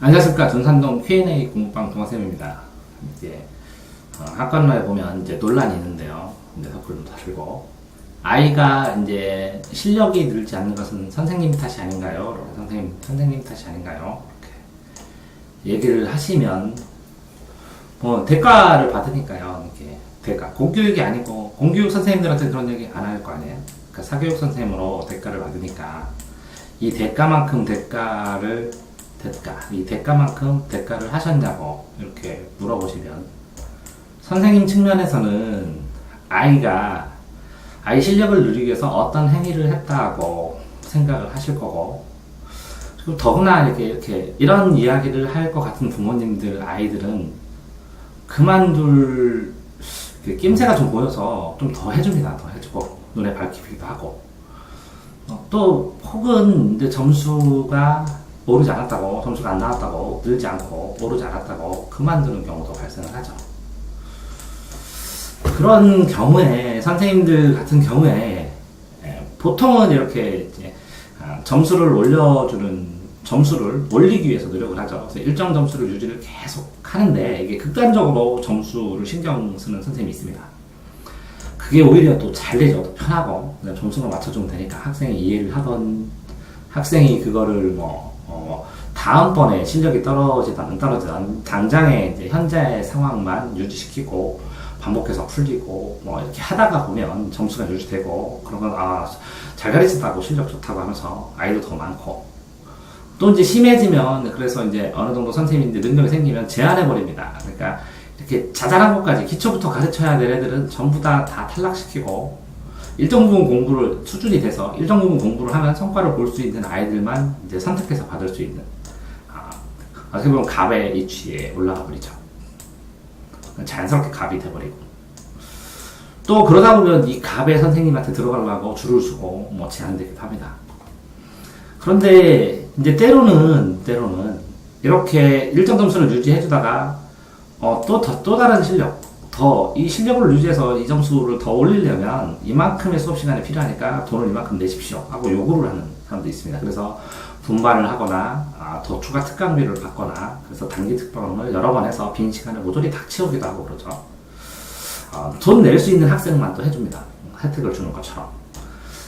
안녕하십니까. 전산동 Q&A 공부방 동아쌤입니다. 이제, 학과론에 보면 이제 논란이 있는데요. 이제 섣불도 다르고. 아이가 이제 실력이 늘지 않는 것은 선생님 탓이 아닌가요? 선생님 탓이 아닌가요? 이렇게 얘기를 하시면, 대가를 받으니까요. 이렇게. 대가. 공교육이 아니고, 공교육 선생님들한테 그런 얘기 안 할 거 아니에요? 그러니까 사교육 선생님으로 대가를 받으니까, 이 대가만큼 이 대가만큼 대가를 하셨냐고 이렇게 물어보시면 선생님 측면에서는 아이 실력을 누리기 위해서 어떤 행위를 했다고 생각을 하실 거고, 그리고 더구나 이렇게 이런 이야기를 할 것 같은 부모님들 아이들은 그만둘 낌새가 좀 보여서 좀 더 해줍니다. 더 해주고 눈에 밝히기도 하고, 또 혹은 이제 점수가 오르지 않았다고, 점수가 안 나왔다고, 늘지 않고 오르지 않았다고 그만두는 경우도 발생을 하죠. 그런 경우에 선생님들 같은 경우에 보통은 이렇게 이제 점수를 올리기 위해서 노력을 하죠. 그래서 일정 점수를 유지를 계속 하는데 이게 극단적으로 점수를 신경 쓰는 선생님이 있습니다. 그게 오히려 또 잘 되죠. 더 편하고 점수만 맞춰주면 되니까 학생이 이해를 하던 학생이 그거를 다음번에 실력이 떨어지든 안 떨어지든 당장에 이제 현재 상황만 유지시키고 반복해서 풀리고 이렇게 하다가 보면 점수가 유지되고, 그러면 잘 가르친다고 실력 좋다고 하면서 아이도 더 많고, 또 이제 심해지면 그래서 이제 어느 정도 선생님인데 능력이 생기면 제한해버립니다. 그러니까 이렇게 자잘한 것까지 기초부터 가르쳐야 될 애들은 전부 다 탈락시키고, 일정 부분 공부를 수준이 돼서 일정 부분 공부를 하면 성과를 볼 수 있는 아이들만 이제 선택해서 받을 수 있는, 어떻게 보면 갑의 이치에 올라가 버리죠. 자연스럽게 갑이 돼버리고, 또 그러다 보면 이 갑의 선생님한테 들어가려고 줄을 서고 제한되기도 합니다. 그런데 이제 때로는 이렇게 일정 점수를 유지해주다가 또 다른 실력, 이 실력을 유지해서 이 점수를 더 올리려면 이만큼의 수업 시간이 필요하니까 돈을 이만큼 내십시오 하고 요구를 하는 사람도 있습니다. 그래서 분반을 하거나 더 추가 특강비를 받거나, 그래서 단기 특강을 여러 번 해서 빈 시간을 모조리 다 채우기도 하고 그러죠. 돈 낼 수 있는 학생만 또 해줍니다. 혜택을 주는 것처럼.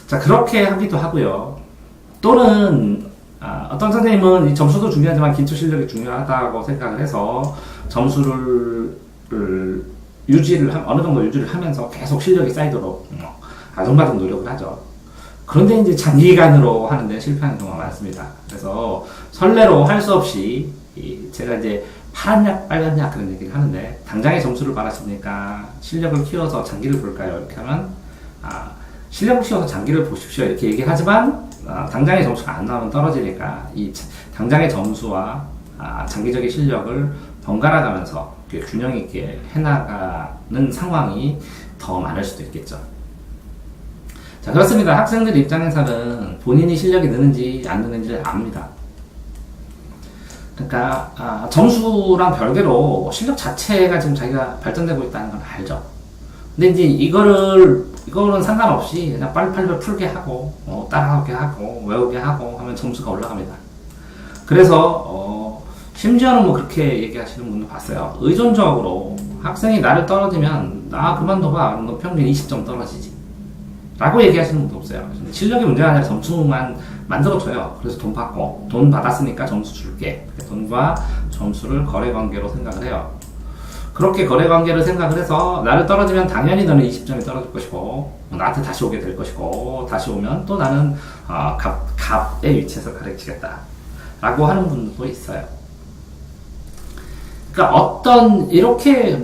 자, 그렇게 하기도 하고요. 또는 어떤 선생님은 이 점수도 중요하지만 기초 실력이 중요하다고 생각을 해서 점수를 어느 정도 유지를 하면서 계속 실력이 쌓이도록 아둥바둥 노력을 하죠. 그런데 이제 장기간으로 하는데 실패하는 경우가 많습니다. 그래서 선례로 할 수 없이 제가 이제 파란 약, 빨간 약 그런 얘기를 하는데, 당장의 점수를 받았으니까 실력을 키워서 장기를 볼까요? 이렇게 하면 실력을 키워서 장기를 보십시오 이렇게 얘기를 하지만 당장의 점수가 안 나오면 떨어지니까 이 당장의 점수와 장기적인 실력을 번갈아 가면서 균형 있게 해나가는 상황이 더 많을 수도 있겠죠. 자, 그렇습니다. 학생들 입장에서는 본인이 실력이 느는지 안 느는지를 압니다. 그러니까 점수랑 별개로 실력 자체가 지금 자기가 발전되고 있다는 건 알죠. 근데 이제 이거는 상관없이 그냥 빨리빨리 풀게 하고 따라하게 하고 외우게 하고 하면 점수가 올라갑니다. 그래서 심지어는 그렇게 얘기하시는 분도 봤어요. 의존적으로 학생이 나를 떨어지면 그만둬봐. 너 평균 20점 떨어지지 라고 얘기하시는 분도 없어요. 실력이 문제가 아니라 점수만 만들어줘요. 그래서 돈 받고, 돈 받았으니까 점수 줄게. 돈과 점수를 거래관계로 생각을 해요. 그렇게 거래관계를 생각을 해서 나를 떨어지면 당연히 너는 20점이 떨어질 것이고 나한테 다시 오게 될 것이고, 다시 오면 또 나는 갑의 위치에서 가르치겠다 라고 하는 분도 있어요. 그러니까 이렇게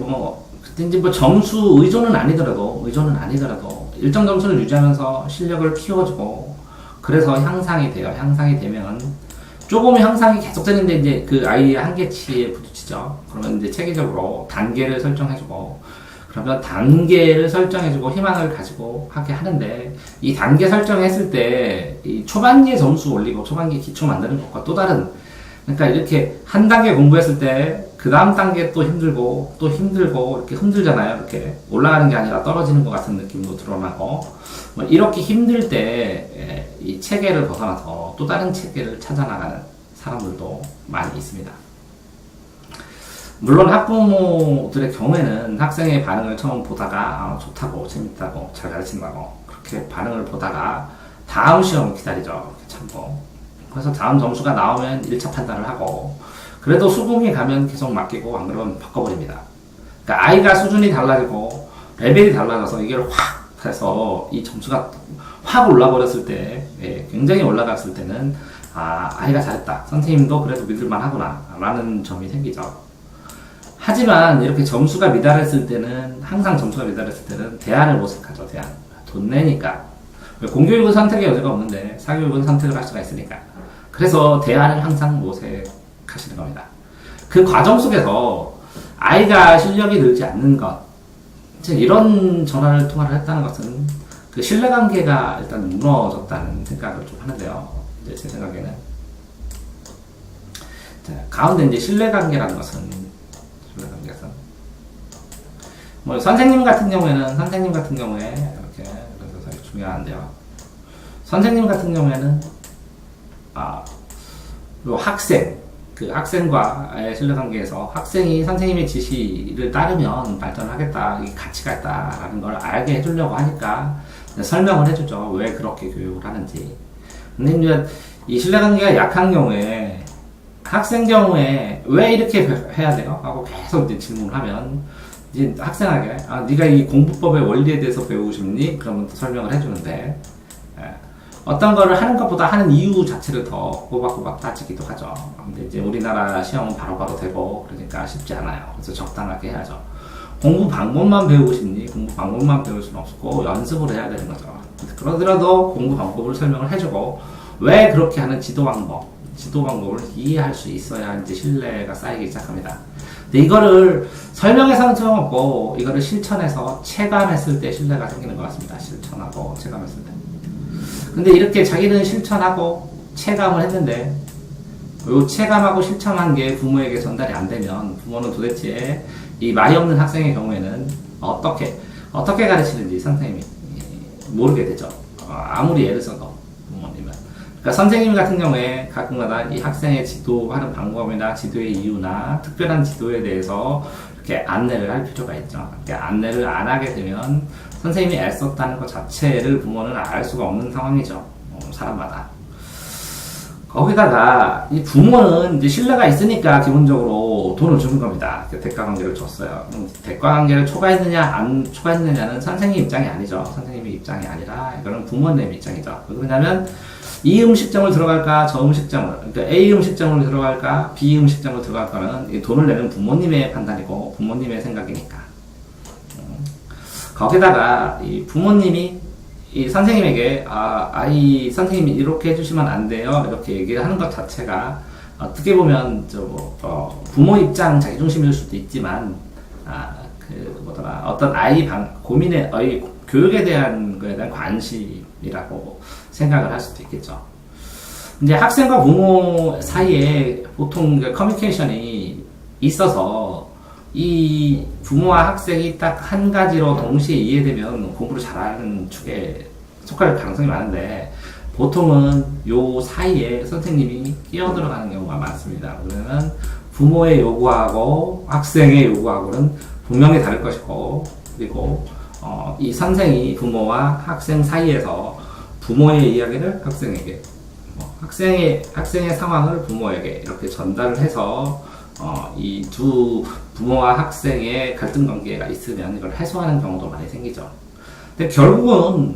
이제 점수 의존은 아니더라도 일정 점수를 유지하면서 실력을 키워주고, 그래서 향상이 돼요. 향상이 되면 조금 향상이 계속되는데 이제 그 아이의 한계치에 부딪히죠. 그러면 이제 체계적으로 단계를 설정해주고, 그러면 단계를 설정해주고 희망을 가지고 하게 하는데, 이 단계 설정했을 때 이 초반기에 점수 올리고 초반기 기초 만드는 것과 또 다른, 그러니까 이렇게 한 단계 공부했을 때 그 다음 단계 또 힘들고 이렇게 힘들잖아요. 이렇게 올라가는 게 아니라 떨어지는 것 같은 느낌도 드러나고, 이렇게 힘들 때 이 체계를 벗어나서 또 다른 체계를 찾아나가는 사람들도 많이 있습니다. 물론 학부모들의 경우에는 학생의 반응을 처음 보다가 좋다고 재밌다고 잘 가르친다고 그렇게 반응을 보다가 다음 시험을 기다리죠. 참고. 그래서 다음 점수가 나오면 1차 판단을 하고 그래도 수긍이 가면 계속 맡기고 안 그러면 바꿔버립니다. 그러니까 아이가 수준이 달라지고 레벨이 달라져서 이걸 확 해서 이 점수가 확 올라버렸을 때 굉장히 올라갔을 때는 아이가 잘했다. 선생님도 그래도 믿을만 하구나 라는 점이 생기죠. 하지만 이렇게 점수가 미달했을 때는 항상 점수가 미달했을 때는 대안을 모색하죠. 대안. 돈 내니까. 공교육은 선택의 여지가 없는데 사교육은 선택을 할 수가 있으니까. 그래서 대안을 항상 모색하시는 겁니다. 그 과정 속에서 아이가 실력이 늘지 않는 것, 이런 전화를 통화를 했다는 것은 그 신뢰관계가 일단 무너졌다는 생각을 좀 하는데요. 이제 제 생각에는 자, 가운데 이제 신뢰관계라는 것은 뭐 선생님 같은 경우에 이렇게 그래서 되게 중요한데요. 선생님 같은 경우에는 요 학생 그 학생과의 신뢰관계에서 학생이 선생님의 지시를 따르면 발전하겠다, 이 가치가 있다라는 걸 알게 해주려고 하니까 설명을 해주죠. 왜 그렇게 교육을 하는지. 근데 이제 이 신뢰관계가 약한 경우에 학생 경우에 왜 이렇게 해야 돼요? 하고 계속 이제 질문을 하면 이제 학생에게 네가 이 공부법의 원리에 대해서 배우고 싶니? 그러면 또 설명을 해주는데 어떤 거를 하는 것보다 하는 이유 자체를 더 꼬박꼬박 따지기도 하죠. 근데 이제 우리나라 시험은 바로바로 되고 그러니까 쉽지 않아요. 그래서 적당하게 해야죠. 공부 방법만 배우고 싶니? 공부 방법만 배울 수는 없고 연습을 해야 되는 거죠. 그러더라도 공부 방법을 설명을 해주고 왜 그렇게 하는 지도 방법을 이해할 수 있어야 이제 신뢰가 쌓이기 시작합니다. 근데 이거를 설명해서는 소용없고 이거를 실천해서 체감했을 때 신뢰가 생기는 것 같습니다. 실천하고 체감했을 때. 근데 이렇게 자기는 실천하고 체감을 했는데 이 체감하고 실천한 게 부모에게 전달이 안 되면 부모는 도대체 이 말이 없는 학생의 경우에는 어떻게 가르치는지 선생님이 모르게 되죠. 아무리 애를 써도 부모님은. 그러니까 선생님 같은 경우에 가끔가다 이 학생의 지도하는 방법이나 지도의 이유나 특별한 지도에 대해서 이렇게 안내를 할 필요가 있죠. 이렇게 안내를 안 하게 되면 선생님이 애썼다는 것 자체를 부모는 알 수가 없는 상황이죠. 사람마다. 거기다가 이 부모는 이제 신뢰가 있으니까 기본적으로 돈을 주는 겁니다. 대가관계를 줬어요. 대가관계를 초과했느냐 안 초과했느냐는 선생님 입장이 아니죠. 선생님의 입장이 아니라 이거는 부모님 입장이죠. 왜냐하면 이 음식점을 들어갈까 저 음식점을, 그러니까 A 음식점으로 들어갈까 B 음식점으로 들어갈까는 돈을 내는 부모님의 판단이고 부모님의 생각이니까. 거기다가 이 부모님이 이 선생님에게 선생님이 이렇게 해주시면 안 돼요 이렇게 얘기를 하는 것 자체가 어떻게 보면 부모 입장 자기중심일 수도 있지만 어떤 아이 고민의 교육에 대한 거에 대한 관심이라고 생각을 할 수도 있겠죠. 이제 학생과 부모 사이에 보통 커뮤니케이션이 있어서 이 부모와 학생이 딱 한 가지로 동시에 이해되면 공부를 잘하는 축에 속할 가능성이 많은데 보통은 요 사이에 선생님이 끼어들어가는 경우가 많습니다. 그러면 부모의 요구하고 학생의 요구하고는 분명히 다를 것이고 그리고 이 선생이 부모와 학생 사이에서 부모의 이야기를 학생에게 학생의 상황을 부모에게 이렇게 전달을 해서 이 두 부모와 학생의 갈등 관계가 있으면 이걸 해소하는 경우도 많이 생기죠. 근데 결국은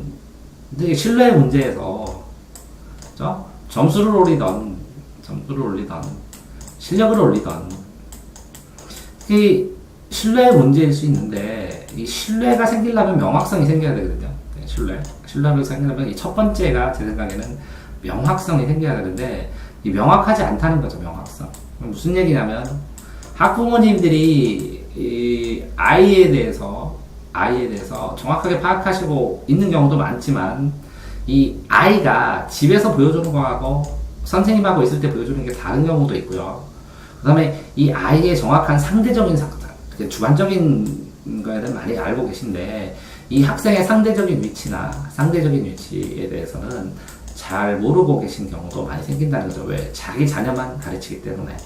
되게 신뢰의 문제에서 점수를 올리던 실력을 올리던 이 신뢰의 문제일 수 있는데 이 신뢰가 생기려면 명확성이 생겨야 되거든요. 신뢰가 생기려면 이 첫 번째가 제 생각에는 명확성이 생겨야 되는데 이 명확하지 않다는 거죠. 명확성. 무슨 얘기냐면 학부모님들이 이 아이에 대해서 정확하게 파악하시고 있는 경우도 많지만 이 아이가 집에서 보여주는 거하고 선생님하고 있을 때 보여주는 게 다른 경우도 있고요. 그 다음에 이 아이의 정확한 상대적인 주관적인 거에는 많이 알고 계신데 이 학생의 상대적인 위치에 대해서는 잘 모르고 계신 경우도 많이 생긴다는 거죠. 왜? 자기 자녀만 가르치기 때문에.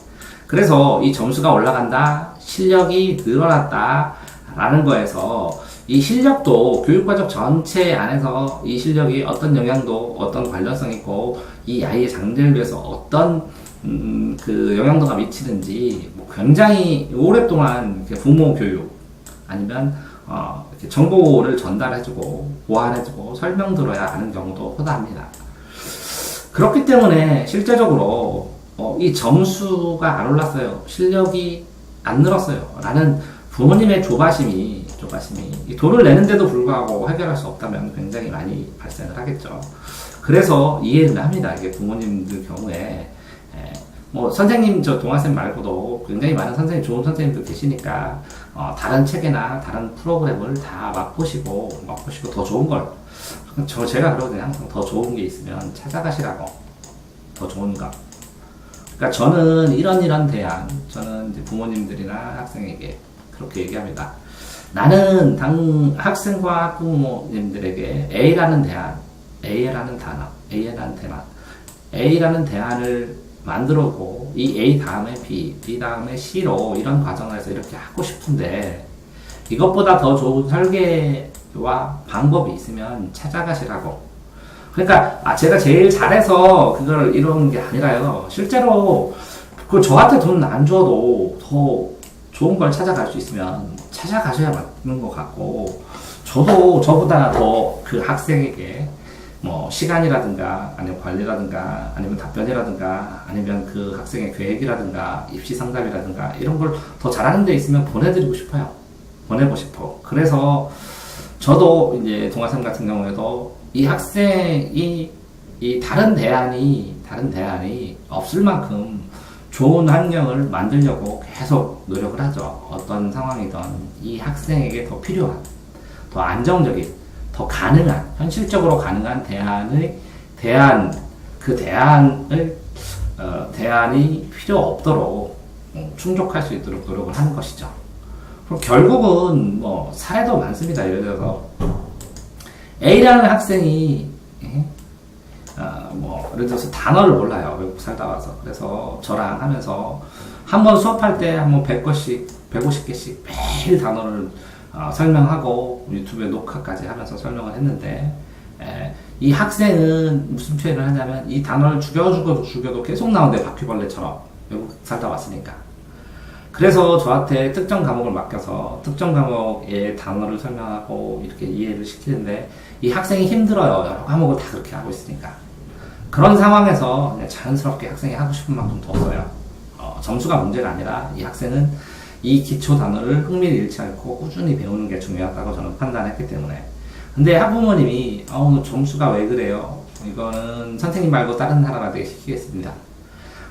그래서 이 점수가 올라간다, 실력이 늘어났다, 라는 거에서 이 실력도 교육과정 전체 안에서 이 실력이 어떤 영향도, 어떤 관련성이 있고, 이 아이의 장래를 위해서 어떤 그 영향도가 미치는지 뭐 굉장히 오랫동안 부모 교육 아니면 이렇게 정보를 전달해주고 보완해주고 설명 들어야 아는 경우도 허다합니다. 그렇기 때문에 실제적으로 이 점수가 안 올랐어요, 실력이 안 늘었어요 라는 부모님의 조바심이 이 돈을 내는데도 불구하고 해결할 수 없다면 굉장히 많이 발생을 하겠죠. 그래서 이해를 합니다. 이게 부모님들 경우에 뭐 선생님, 저 동아쌤 말고도 굉장히 많은 선생님, 좋은 선생님들 계시니까 다른 책이나 다른 프로그램을 다 맛보시고 더 좋은 걸, 제가 그러거든요. 항상 더 좋은 게 있으면 찾아가시라고. 더 좋은 거. 그러니까 저는 이런 대안, 저는 이제 부모님들이나 학생에게 그렇게 얘기합니다. 나는 학생과 학부모님들에게 A라는 대안을 만들었고, 이 A 다음에 B, B 다음에 C로 이런 과정에서 이렇게 하고 싶은데, 이것보다 더 좋은 설계와 방법이 있으면 찾아가시라고. 그러니까, 제가 제일 잘해서 그걸 이루는 게 아니라요. 실제로, 저한테 돈 안 줘도 더 좋은 걸 찾아갈 수 있으면 찾아가셔야 맞는 것 같고, 저도 저보다 더 그 학생에게 뭐 시간이라든가 아니면 관리라든가 아니면 답변이라든가 아니면 그 학생의 계획이라든가 입시 상담이라든가 이런 걸 더 잘하는 데 있으면 보내드리고 싶어요. 보내고 싶어. 그래서 저도 이제 동아쌤 같은 경우에도 이 학생이 이 다른 대안이 없을 만큼 좋은 환경을 만들려고 계속 노력을 하죠. 어떤 상황이든 이 학생에게 더 필요한, 더 안정적인, 더 가능한, 현실적으로 가능한 대안이 필요 없도록 충족할 수 있도록 노력을 하는 것이죠. 그럼 결국은 뭐 사례도 많습니다. 예를 들어서 A라는 학생이 예를 들어서 단어를 몰라요. 외국 살다 와서. 그래서 저랑 하면서 한 번 수업할 때 한 번 100개씩, 150개씩 매일 단어를 설명하고 유튜브에 녹화까지 하면서 설명을 했는데, 이 학생은 무슨 표현을 하냐면 이 단어를 죽여도 계속 나오는데, 바퀴벌레처럼. 외국 살다 왔으니까. 그래서 저한테 특정 과목을 맡겨서 특정 과목의 단어를 설명하고 이렇게 이해를 시키는데, 이 학생이 힘들어요. 여러 과목을 다 그렇게 하고 있으니까. 그런 상황에서 그냥 자연스럽게 학생이 하고 싶은 만큼 더 써요. 점수가 문제가 아니라 이 학생은 이 기초 단어를 흥미를 잃지 않고 꾸준히 배우는 게 중요하다고 저는 판단했기 때문에. 근데 학부모님이 점수가 왜 그래요? 이거는 선생님 말고 다른 사람한테 시키겠습니다.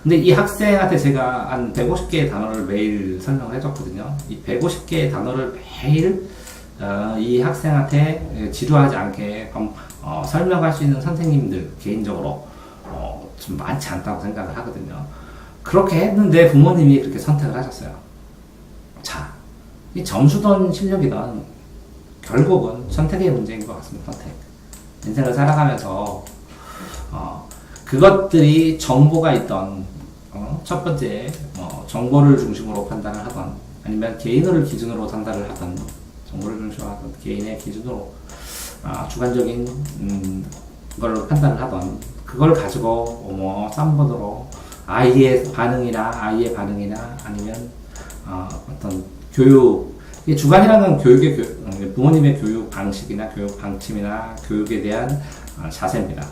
근데 이 학생한테 제가 한 150개의 단어를 매일 설명을 해줬거든요. 이 150개의 단어를 매일 이 학생한테 지루하지 않게 설명할 수 있는 선생님들 개인적으로 좀 많지 않다고 생각을 하거든요. 그렇게 했는데 부모님이 그렇게 선택을 하셨어요. 자, 이 점수든 실력이든 결국은 선택의 문제인 것 같습니다. 선택. 인생을 살아가면서 그것들이 정보가 있던 첫 번째 정보를 중심으로 판단을 하던, 아니면 개인을 기준으로 판단을 하던, 정보를 중심으로 하던 개인의 기준으로 주관적인 걸로 판단을 하던, 그걸 가지고 쌈번으로 아이의 반응이나 아니면 어떤 교육, 주관이라는 건 부모님의 교육 방식이나 교육 방침이나 교육에 대한 자세입니다.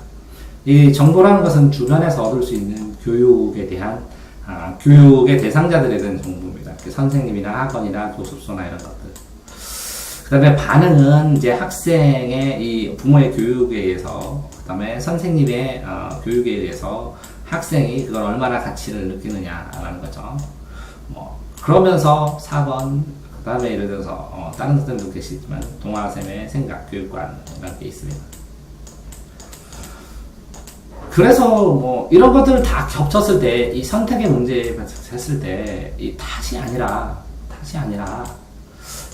이 정보라는 것은 주변에서 얻을 수 있는 교육에 대한 교육의 대상자들에 대한 정보입니다. 선생님이나 학원이나 교습소나 이런 것들. 그 다음에 반응은 이제 학생의 이 부모의 교육에 의해서, 그 다음에 선생님의 교육에 의해서 학생이 그걸 얼마나 가치를 느끼느냐라는 거죠. 그러면서 4번, 그 다음에 예를 들어서 다른 선생님도 계시지만 동아쌤의 생각, 교육관이라는 게 있습니다. 그래서 이런 것들을 다 겹쳤을 때, 이 선택의 문제에 했을 때, 이 탓이 아니라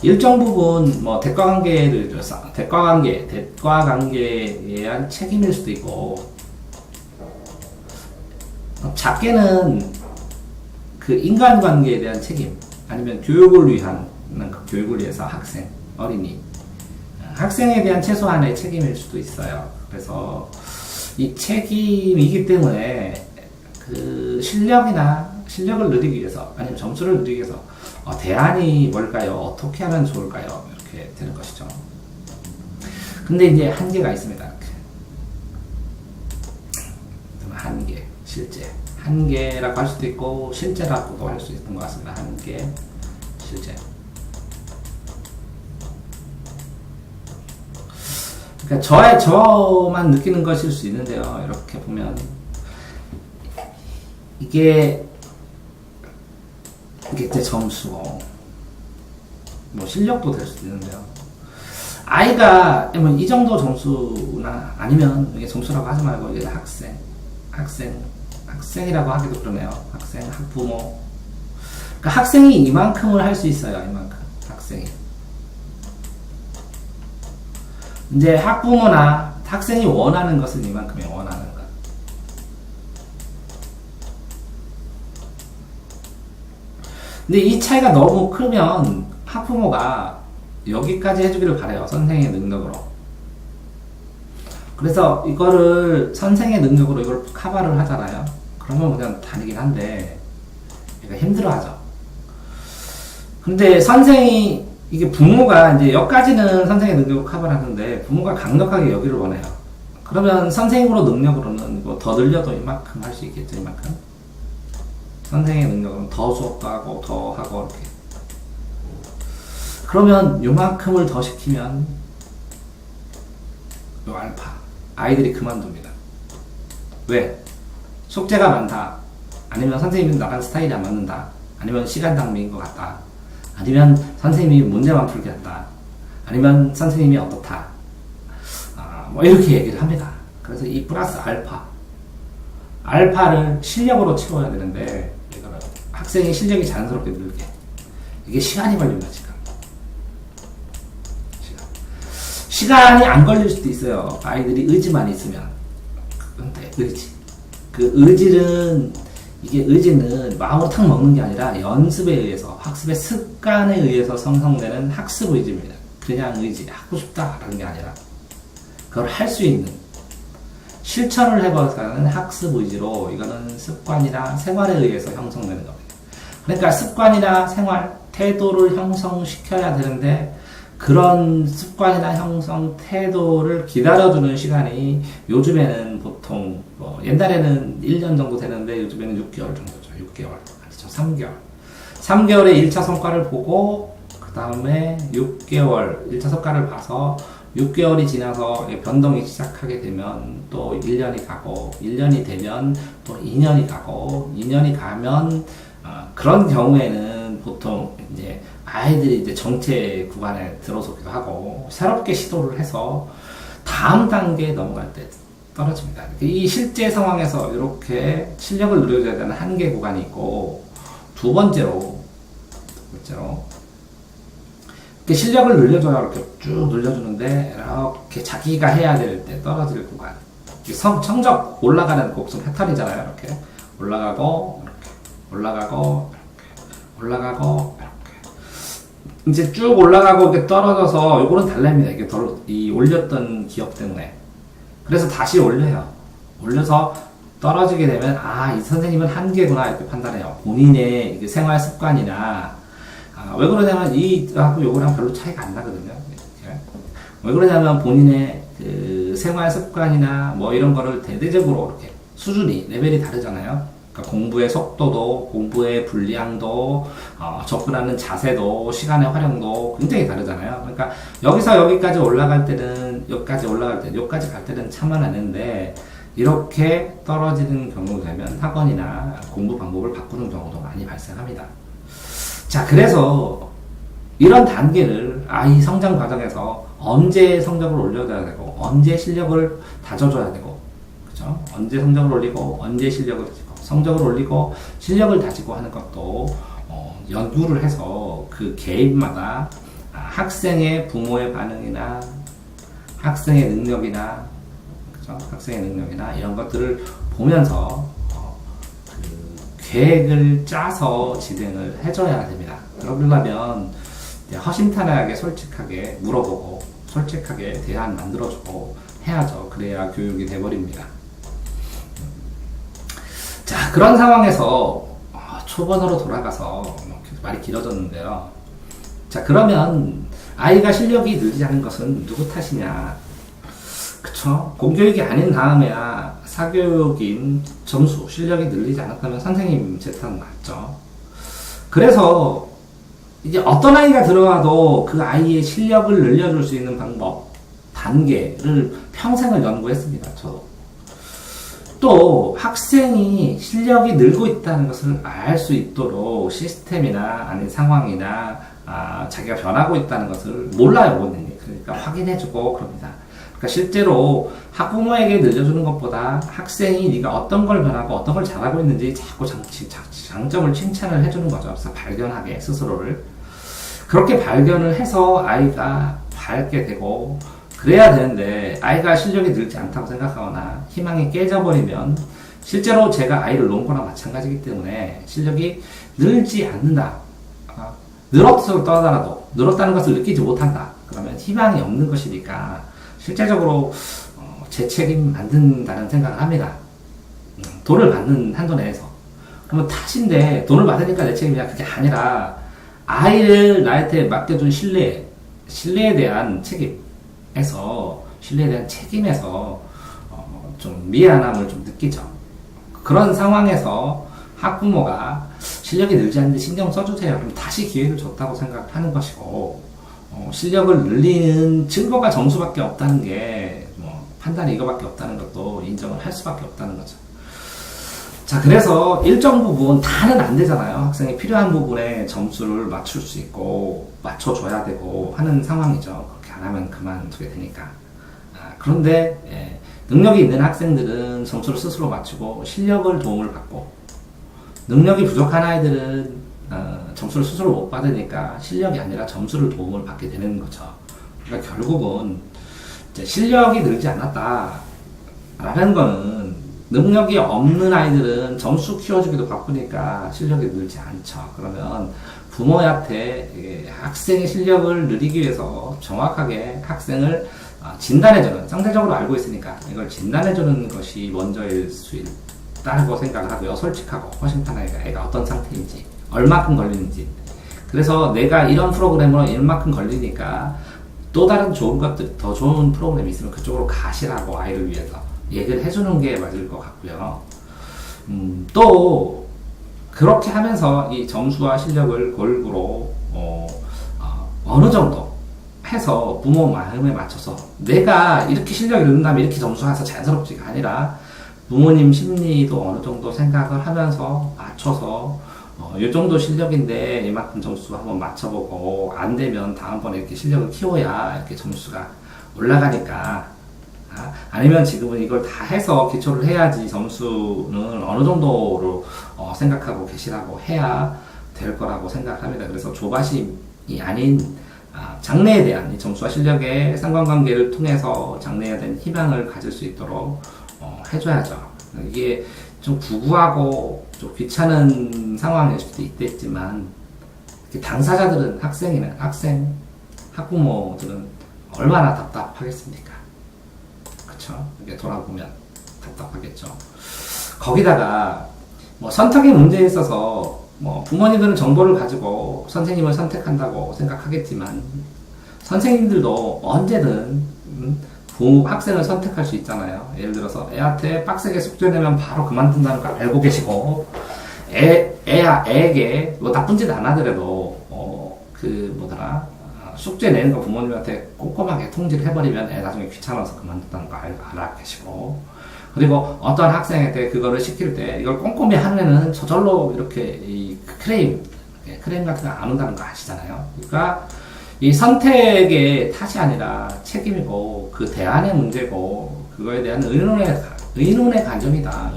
일정 부분 대과 관계에 대한 책임일 수도 있고, 작게는 그 인간관계에 대한 책임, 아니면 교육을 위한, 그 교육을 위해서 학생, 어린이, 학생에 대한 최소한의 책임일 수도 있어요. 그래서 이 책임이기 때문에 그 실력을 늘리기 위해서, 아니면 점수를 늘리기 위해서 대안이 뭘까요? 어떻게 하면 좋을까요? 이렇게 되는 것이죠. 근데 이제 한계가 있습니다. 이렇게. 한계, 실제. 한계라고 할 수도 있고, 실제라고도 할 수 있는 것 같습니다. 한계, 실제. 그러니까 저만 느끼는 것일 수 있는데요. 이렇게 보면. 이게 제 점수고, 뭐 실력도 될 수도 있는데요. 아이가 뭐 이 정도 점수나, 아니면 이게 점수라고 하지 말고 이게 학생이라고 하기도 그러네요. 학생, 학부모. 그러니까 학생이 이만큼을 할 수 있어요. 이만큼. 학생이. 이제 학부모나 학생이 원하는 것은 이만큼이 원하는 것. 근데 이 차이가 너무 크면 학부모가 여기까지 해주기를 바래요. 선생의 능력으로. 그래서 이거를 선생의 능력으로 이걸 커버를 하잖아요. 그러면 그냥 다니긴 한데 얘가 힘들어하죠. 근데 선생이, 이게 부모가 이제 여기까지는 선생의 능력으로 커버를 하는데 부모가 강력하게 여기를 원해요. 그러면 선생으로 능력으로는 뭐 더 늘려도 이만큼 할 수 있겠죠. 이만큼. 선생의 능력으로는 더 수업도 하고 더 하고 이렇게. 그러면 요만큼을 더 시키면 요 알파 아이들이 그만둡니다. 왜? 숙제가 많다, 아니면 선생님이 나랑 스타일이 안 맞는다, 아니면 시간 낭비인 것 같다, 아니면 선생님이 문제만 풀게 한다, 아니면 선생님이 어떻다, 뭐 이렇게 얘기를 합니다. 그래서 이 플러스 알파를 실력으로 채워야 되는데, 이거는 학생의 실력이 자연스럽게 늘게, 이게 시간이 걸립니다. 시간이 안 걸릴 수도 있어요. 아이들이 의지만 있으면. 근데 의지는 마음으로 탁 먹는 게 아니라 연습에 의해서, 학습의 습관에 의해서 형성되는 학습 의지입니다. 그냥 의지, 하고 싶다라는 게 아니라 그걸 할 수 있는, 실천을 해봐서는 학습 의지로, 이거는 습관이나 생활에 의해서 형성되는 겁니다. 그러니까 습관이나 생활, 태도를 형성시켜야 되는데, 그런 습관이나 형성, 태도를 기다려주는 시간이 요즘에는 보통, 옛날에는 1년 정도 되는데 요즘에는 6개월 정도죠. 6개월. 아니죠. 3개월. 3개월의 1차 성과를 보고, 그 다음에 6개월, 1차 성과를 봐서 6개월이 지나서 변동이 시작하게 되면 또 1년이 가고, 1년이 되면 또 2년이 가고, 2년이 가면, 그런 경우에는 보통 이제 아이들이 이제 정체 구간에 들어서기도 하고, 새롭게 시도를 해서 다음 단계에 넘어갈 때 떨어집니다. 이 실제 상황에서 이렇게 실력을 늘려줘야 되는 한계 구간이 있고, 두 번째로 이렇게 실력을 늘려줘야 이렇게 쭉 늘려주는데, 이렇게 자기가 해야 될 때 떨어질 구간, 성적 올라가는 곡선 패턴이잖아요. 이렇게 올라가고, 이렇게 이제 쭉 올라가고 이렇게 떨어져서, 요거는 달랍니다. 이게 이 올렸던 기억 때문에. 그래서 다시 올려요. 올려서 떨어지게 되면, 이 선생님은 한계구나, 이렇게 판단해요. 본인의 이게 생활 습관이나, 왜 그러냐면, 이하고 요거랑 별로 차이가 안 나거든요. 이렇게. 왜 그러냐면, 본인의 그 생활 습관이나 뭐 이런 거를 대대적으로 이렇게 수준이, 레벨이 다르잖아요. 그러니까 공부의 속도도, 공부의 분량도, 접근하는 자세도, 시간의 활용도 굉장히 다르잖아요. 그러니까 여기서 여기까지 올라갈 때는, 여기까지 갈 때는 참아내는데, 이렇게 떨어지는 경우가 되면 학원이나 공부 방법을 바꾸는 경우도 많이 발생합니다. 자, 그래서 이런 단계를 아이 성장 과정에서 언제 성적을 올려줘야 되고, 언제 실력을 다져줘야 되고, 그죠? 언제 성적을 올리고, 언제 실력을 다지고, 성적을 올리고 실력을 다지고 하는 것도 연구를 해서 그 개인마다 학생의 부모의 반응이나 학생의 능력이나, 그죠? 학생의 능력이나 이런 것들을 보면서 계획을 짜서 진행을 해줘야 됩니다. 그러려면 허심탄회하게 솔직하게 물어보고 솔직하게 대안 만들어주고 해야죠. 그래야 교육이 돼버립니다. 자, 그런 상황에서 초반으로 돌아가서 말이 길어졌는데요. 자, 그러면 아이가 실력이 늘지 않은 것은 누구 탓이냐? 그쵸? 공교육이 아닌 다음에야 사교육인 점수, 실력이 늘리지 않았다면 선생님 제 탓 맞죠. 그래서 이제 어떤 아이가 들어와도 그 아이의 실력을 늘려줄 수 있는 방법, 단계를 평생을 연구했습니다. 저도. 또 학생이 실력이 늘고 있다는 것을 알 수 있도록 시스템이나 아닌 상황이나 자기가 변하고 있다는 것을 몰라요, 본인이. 그러니까 확인해주고 그럽니다. 그러니까 실제로 학부모에게 늘려주는 것보다 학생이 네가 어떤 걸 변하고 어떤 걸 잘하고 있는지 자꾸 장점을 칭찬을 해주는 거죠. 그래서 발견하게 스스로를. 그렇게 발견을 해서 아이가 밝게 되고 그래야 되는데 아이가 실력이 늘지 않다고 생각하거나 희망이 깨져버리면 실제로 제가 아이를 놓은 거나 마찬가지이기 때문에 실력이 늘지 않는다. 늘었을 떠나더라도 늘었다는 것을 느끼지 못한다. 그러면 희망이 없는 것이니까 실제적으로 제 책임 만든다는 생각을 합니다. 돈을 받는 한도 내에서. 그러면 탓인데 돈을 받으니까 내 책임이야. 그게 아니라 아이를 나한테 맡겨준 신뢰에 대한 책임에서 신뢰에 대한 책임에서 좀 미안함을 좀 느끼죠. 그런 상황에서 학부모가 실력이 늘지 않는데 신경 써주세요. 그럼 다시 기회를 줬다고 생각하는 것이고 실력을 늘리는 증거가 점수밖에 없다는 게 판단이 이거밖에 없다는 것도 인정을 할 수밖에 없다는 거죠. 자, 그래서 일정 부분 다는 안 되잖아요. 학생이 필요한 부분에 점수를 맞출 수 있고 맞춰줘야 되고 하는 상황이죠. 그렇게 안 하면 그만두게 되니까. 그런데 능력이 있는 학생들은 점수를 스스로 맞추고 실력을 도움을 받고 능력이 부족한 아이들은 점수를 스스로 못 받으니까 실력이 아니라 점수를 도움을 받게 되는 거죠. 그러니까 결국은 이제 실력이 늘지 않았다라는 거는 능력이 없는 아이들은 점수 키워주기도 바쁘니까 실력이 늘지 않죠. 그러면 부모한테 학생의 실력을 늘리기 위해서 정확하게 학생을 진단해주는, 상대적으로 알고 있으니까 이걸 진단해주는 것이 먼저일 수 있다고 생각을 하고요. 솔직하고 허심탄회하게 애가 어떤 상태인지, 얼마큼 걸리는지. 그래서 내가 이런 프로그램으로 얼마큼 걸리니까 또 다른 좋은 것들, 더 좋은 프로그램이 있으면 그쪽으로 가시라고 아이를 위해서 얘기를 해주는 게 맞을 것 같고요. 또 그렇게 하면서 이 점수와 실력을 골고루 어느 정도 해서 부모 마음에 맞춰서 내가 이렇게 실력이 는다면 이렇게 점수해서 자연스럽지가 아니라 부모님 심리도 어느 정도 생각을 하면서 맞춰서 이 정도 실력인데 이만큼 점수 한번 맞춰보고 안 되면 다음번에 이렇게 실력을 키워야 이렇게 점수가 올라가니까 아니면 지금은 이걸 다 해서 기초를 해야지 점수는 어느 정도로 생각하고 계시라고 해야 될 거라고 생각합니다. 그래서 조바심이 아닌 장래에 대한 이 점수와 실력의 상관관계를 통해서 장래에 대한 희망을 가질 수 있도록 해줘야죠. 이게 좀 구구하고 좀 귀찮은 상황일 수도 있겠지만 당사자들은 학생, 학부모들은 얼마나 답답하겠습니까? 그쵸? 이렇게 돌아보면 답답하겠죠. 거기다가 선택의 문제에 있어서 부모님들은 정보를 가지고 선생님을 선택한다고 생각하겠지만 선생님들도 언제든 학생을 선택할 수 있잖아요. 예를 들어서 애한테 빡세게 숙제 내면 바로 그만둔다는 걸 알고 계시고 애에게 나쁜 짓 안 하더라도 숙제 내는 거 부모님한테 꼼꼼하게 통지를 해버리면 애 나중에 귀찮아서 그만둔다는 거 알아 계시고 그리고 어떤 학생한테 그거를 시킬 때 이걸 꼼꼼히 하면은 저절로 이렇게 이 크레임 같은 거 안 온다는 거 아시잖아요. 그러니까 이 선택의 탓이 아니라 책임이고 그 대안의 문제고 그거에 대한 의논의 과정이다.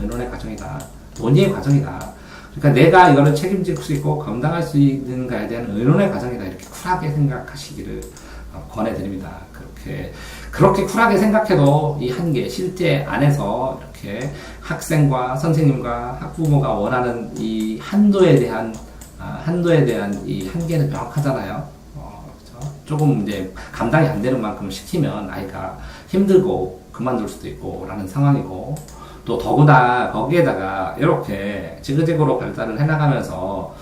논의의 과정이다. 그러니까 내가 이거를 책임질 수 있고 감당할 수 있는가에 대한 의논의 과정이다. 이렇게 쿨하게 생각하시기를 권해드립니다. 그렇게 그렇게 쿨하게 생각해도 이 한계, 실제 안에서 이렇게 학생과 선생님과 학부모가 원하는 이 한도에 대한 이 한계는 명확하잖아요. 그렇죠? 조금 이제 감당이 안 되는 만큼 시키면 아이가 힘들고 그만둘 수도 있고 라는 상황이고, 또 더구나 거기에다가 이렇게 지그재그로 발달을 해나가면서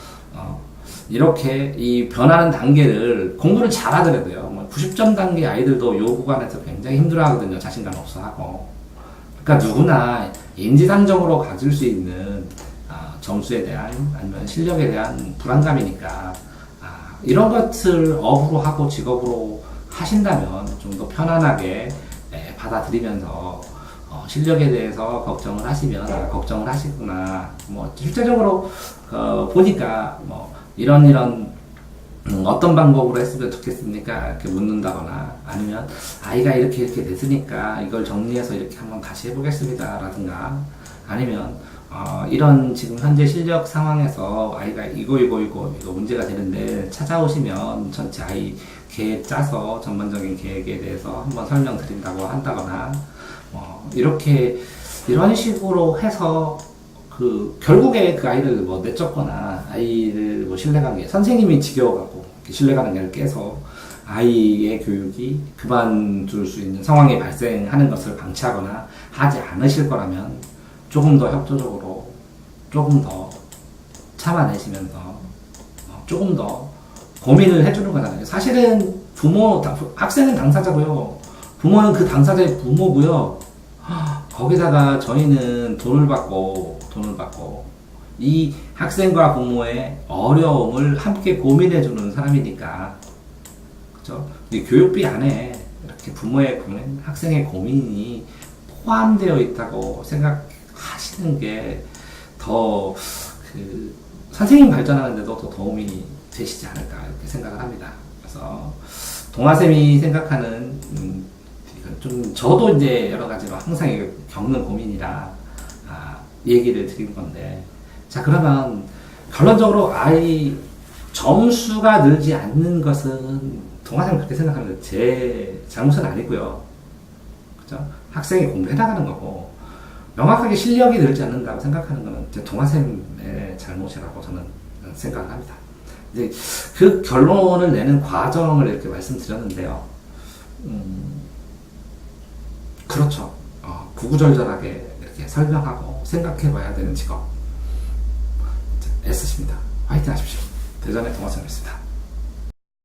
이렇게 이 변하는 단계를 공부를 잘하더라도요, 뭐 90점 단계 아이들도 요 구간에서 굉장히 힘들어하거든요. 자신감 없어 하고. 그러니까 누구나 인지상정으로 가질 수 있는 점수에 대한 아니면 실력에 대한 불안감이니까 이런 것을 업으로 하고 직업으로 하신다면 좀 더 편안하게 받아들이면서 실력에 대해서 걱정을 하시면 걱정을 하시구나. 뭐 실제적으로 보니까 뭐 이런 어떤 방법으로 했으면 좋겠습니까? 이렇게 묻는다거나, 아니면 아이가 이렇게 됐으니까 이걸 정리해서 이렇게 한번 다시 해보겠습니다 라든가, 아니면 이런 지금 현재 실력 상황에서 아이가 이거 문제가 되는데 찾아오시면 전체 아이 계획 짜서 전반적인 계획에 대해서 한번 설명드린다고 한다거나, 이런 식으로 해서 결국에 그 아이를 뭐 내쫓거나 아이를 뭐 신뢰관계, 선생님이 지겨워갖고 신뢰관계를 깨서 아이의 교육이 그만둘 수 있는 상황이 발생하는 것을 방치하거나 하지 않으실 거라면 조금 더 협조적으로, 조금 더 참아내시면서 조금 더 고민을 해주는 거잖아요. 사실은 학생은 당사자고요. 부모는 그 당사자의 부모고요. 거기다가 저희는 돈을 받고 이 학생과 부모의 어려움을 함께 고민해주는 사람이니까, 그죠? 근데 교육비 안에 이렇게 부모의 고민, 학생의 고민이 포함되어 있다고 생각하시는 게 더 선생님 발전하는데도 더 도움이 되시지 않을까 이렇게 생각을 합니다. 그래서 동아쌤이 생각하는 좀 저도 이제 여러 가지로 항상 겪는 고민이라 얘기를 드린 건데, 자, 그러면 결론적으로 아이 점수가 늘지 않는 것은 동아쌤은 그렇게 생각하는데 제 잘못은 아니고요. 그죠? 학생이 공부해 나가는 거고, 명확하게 실력이 늘지 않는다고 생각하는 것은 제 동아쌤의 잘못이라고 저는 생각을 합니다. 이제 그 결론을 내는 과정을 이렇게 말씀드렸는데요. 그렇죠. 구구절절하게 이렇게 설명하고 생각해 봐야 되는 직업 애쓰십니다. 화이팅 하십시오. 대전의 동아쌤이었습니다.